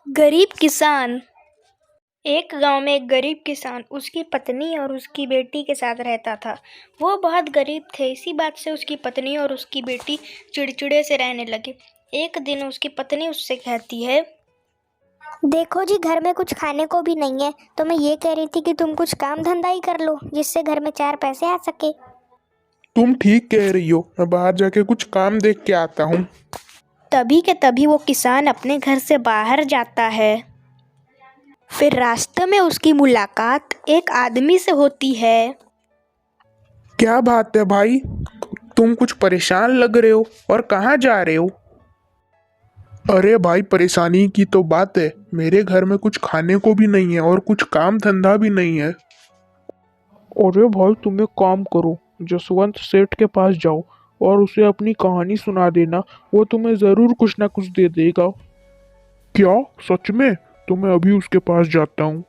गरीब किसान। एक गांव में एक गरीब किसान उसकी पत्नी और उसकी बेटी के साथ रहता था। वो बहुत गरीब थे, इसी बात से उसकी पत्नी और उसकी बेटी चिड़चिड़े से रहने लगे। एक दिन उसकी पत्नी उससे कहती है, देखो जी, घर में कुछ खाने को भी नहीं है, तो मैं ये कह रही थी कि तुम कुछ काम धंधा ही कर लो जिससे घर में चार पैसे आ सके। तुम ठीक कह रही हो, मैं बाहर जाके कुछ काम देख के आता हूँ। तभी के तभी वो किसान अपने घर से बाहर जाता है। फिर रास्ते में उसकी मुलाकात एक आदमी से होती है। क्या बात है भाई, तुम कुछ परेशान लग रहे हो और कहाँ जा रहे हो? अरे भाई, परेशानी की तो बात है। मेरे घर में कुछ खाने को भी नहीं है और कुछ काम धंधा भी नहीं है। अरे भाई, तुम एक काम करो, जसवंत सेठ के पास जाओ और उसे अपनी कहानी सुना देना। वो तुम्हें जरूर कुछ ना कुछ दे देगा। क्या सच में? तो मैं अभी उसके पास जाता हूँ।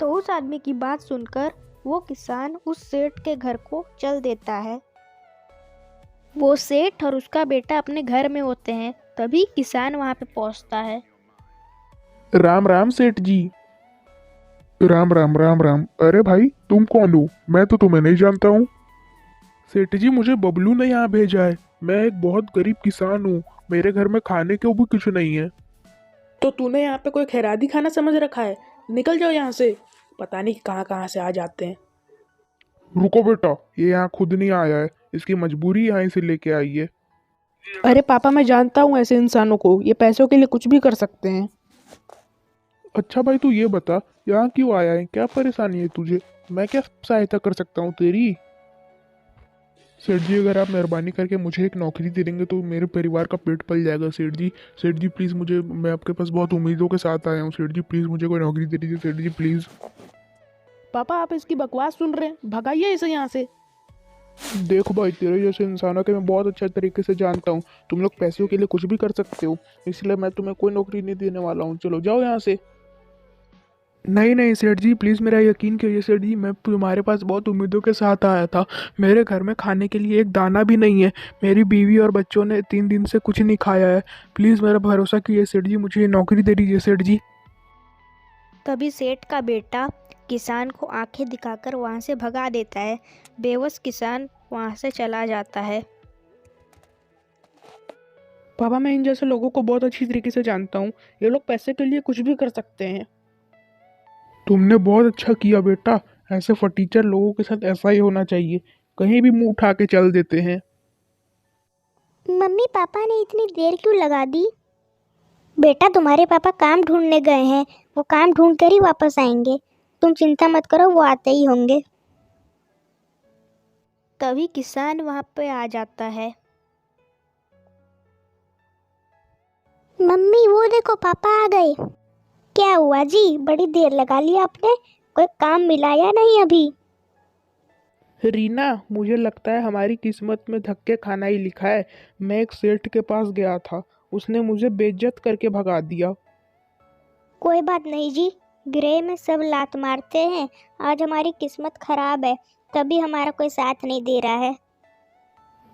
तो उस आदमी की बात सुनकर वो किसान उस सेठ के घर को चल देता है। वो सेठ और उसका बेटा अपने घर में होते हैं, तभी किसान वहां पे पहुंचता है। राम राम सेठ जी। राम राम राम राम। अरे भाई, तुम कौन हो? मैं तो तुम्हें नहीं जानता हूँ। सेठ जी, मुझे बबलू ने यहाँ भेजा है। मैं एक बहुत गरीब किसान हूँ। मेरे घर में खाने को भी कुछ नहीं है। तो तूने यहाँ पे कोई खैराती खाना समझ रखा है? निकल जाओ यहाँ से। पता नहीं कहाँ कहाँ से आ जाते हैं। रुको बेटा, ये यहाँ खुद नहीं आया है, इसकी मजबूरी यहाँ से लेके आई है। अरे पापा, मैं जानता हूँ ऐसे इंसानों को, ये पैसों के लिए कुछ भी कर सकते हैं। अच्छा भाई, तू ये बता, यहाँ क्यों आया है? क्या परेशानी है तुझे? मैं क्या सहायता कर सकता हूँ तेरी? सेठ जी, अगर आप मेहरबानी करके मुझे एक नौकरी दे देंगे तो मेरे परिवार का पेट पल जाएगा। सेठ जी, सेठ जी प्लीज़, मुझे, मैं आपके पास बहुत उम्मीदों के साथ आया हूँ। सेठ जी प्लीज़, मुझे कोई नौकरी दे दीजिए। सेठ जी प्लीज़। पापा, आप इसकी बकवास सुन रहे हैं? भगाइए इसे यहाँ से। देखो भाई, तेरे जैसे इंसानों के मैं बहुत अच्छे तरीके से जानता हूँ। तुम लोग पैसों के लिए कुछ भी कर सकते हो, इसलिए मैं तुम्हें कोई नौकरी नहीं देने वाला हूँ। चलो जाओ यहाँ से। नहीं नहीं सेठ जी, प्लीज़ मेरा यकीन कीजिए। सेठ जी, मैं तुम्हारे पास बहुत उम्मीदों के साथ आया था। मेरे घर में खाने के लिए एक दाना भी नहीं है। मेरी बीवी और बच्चों ने 3 दिन से कुछ नहीं खाया है। प्लीज़ मेरा भरोसा कीजिए सेठ जी, मुझे ये नौकरी दे दीजिए सेठ जी। तभी सेठ का बेटा किसान को आंखें दिखाकर वहां से भगा देता है। बेबस किसान वहां से चला जाता है। पापा, मैं इन जैसे लोगों को बहुत अच्छी तरीके से जानता हूँ। ये लोग पैसे के लिए कुछ भी कर सकते हैं। तुमने बहुत अच्छा किया बेटा। ऐसे फटीचर लोगों के साथ ऐसा ही होना चाहिए, कहीं भी मुंह उठा के चल देते हैं। मम्मी, पापा ने इतनी देर क्यों लगा दी? बेटा, तुम्हारे पापा काम ढूंढने गए हैं, वो काम ढूंढ कर ही वापस आएंगे। तुम चिंता मत करो, वो आते ही होंगे। तभी किसान वहां पे आ जाता है। मम्मी, वो देखो, पापा आ गए। क्या हुआ जी, बड़ी देर लगा ली आपने? कोई काम मिला या नहीं अभी? रीना, मुझे लगता है हमारी किस्मत में धक्के खाना ही लिखा है। मैं एक सेठ के पास गया था, उसने मुझे बेइज्जत करके भगा दिया। कोई बात नहीं जी, ग्रह में सब लात मारते हैं। आज हमारी किस्मत खराब है, तभी हमारा कोई साथ नहीं दे रहा है।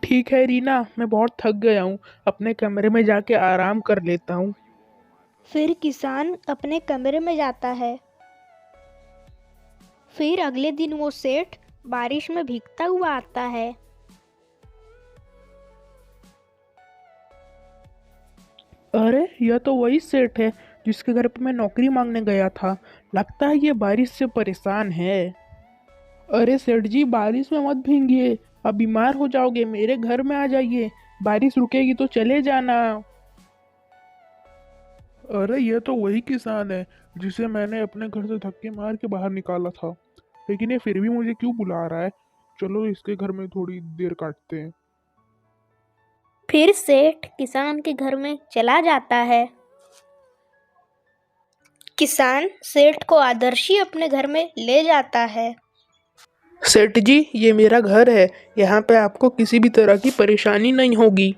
ठीक है रीना, मैं बहुत थक गया हूँ, अपने कमरे में जाके आराम कर लेता हूँ। फिर किसान अपने कमरे में जाता है। फिर अगले दिन वो सेठ बारिश में भीगता हुआ आता है। अरे, यह तो वही सेठ है जिसके घर पे मैं नौकरी मांगने गया था। लगता है ये बारिश से परेशान है। अरे सेठ जी, बारिश में मत भीगिए, अब बीमार हो जाओगे। मेरे घर में आ जाइए, बारिश रुकेगी तो चले जाना। अरे ये तो वही किसान है जिसे मैंने अपने घर से धक्के मार के बाहर निकाला था, लेकिन ये फिर भी मुझे क्यों बुला रहा है? चलो इसके घर में थोड़ी देर काटते हैं। फिर सेठ किसान के घर में चला जाता है। किसान सेठ को आदर्शी अपने घर में ले जाता है। सेठ जी, ये मेरा घर है, यहाँ पे आपको किसी भी तरह की परेशानी नहीं होगी।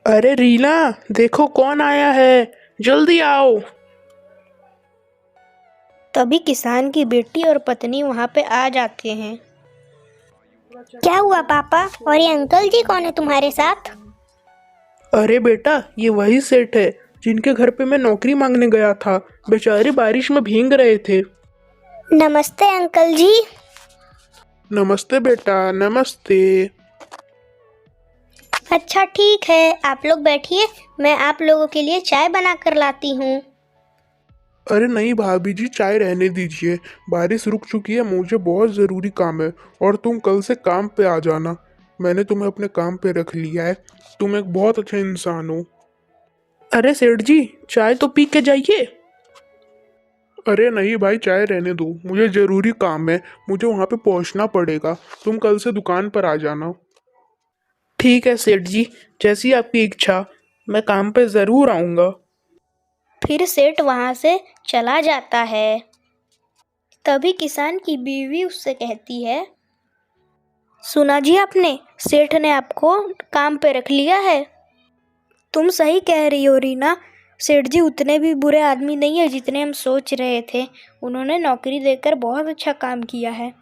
अरे रीना, देखो कौन आया है, जल्दी आओ। तभी किसान की बेटी और पत्नी वहां पे आ जाते हैं। क्या हुआ पापा? और ये अंकल जी कौन है तुम्हारे साथ? अरे बेटा, ये वही सेठ है जिनके घर पे मैं नौकरी मांगने गया था, बेचारे बारिश में भीग रहे थे। नमस्ते अंकल जी। नमस्ते बेटा, नमस्ते। अच्छा ठीक है, आप लोग बैठिए, मैं आप लोगों के लिए चाय बना कर लाती हूँ। अरे नहीं भाभी जी, चाय रहने दीजिए। बारिश रुक चुकी है, मुझे बहुत ज़रूरी काम है और तुम कल से काम पे आ जाना। मैंने तुम्हें अपने काम पे रख लिया है। तुम एक बहुत अच्छे इंसान हो। अरे सेठ जी, चाय तो पी के जाइए। अरे नहीं भाई, चाय रहने दो, मुझे ज़रूरी काम है, मुझे वहाँ पे पहुँचना पड़ेगा। तुम कल से दुकान पर आ जाना। ठीक है सेठ जी, जैसी आपकी इच्छा, मैं काम पे ज़रूर आऊँगा। फिर सेठ वहाँ से चला जाता है। तभी किसान की बीवी उससे कहती है, सुना जी आपने, सेठ ने आपको काम पे रख लिया है। तुम सही कह रही हो रीना, सेठ जी उतने भी बुरे आदमी नहीं है जितने हम सोच रहे थे। उन्होंने नौकरी देकर बहुत अच्छा काम किया है।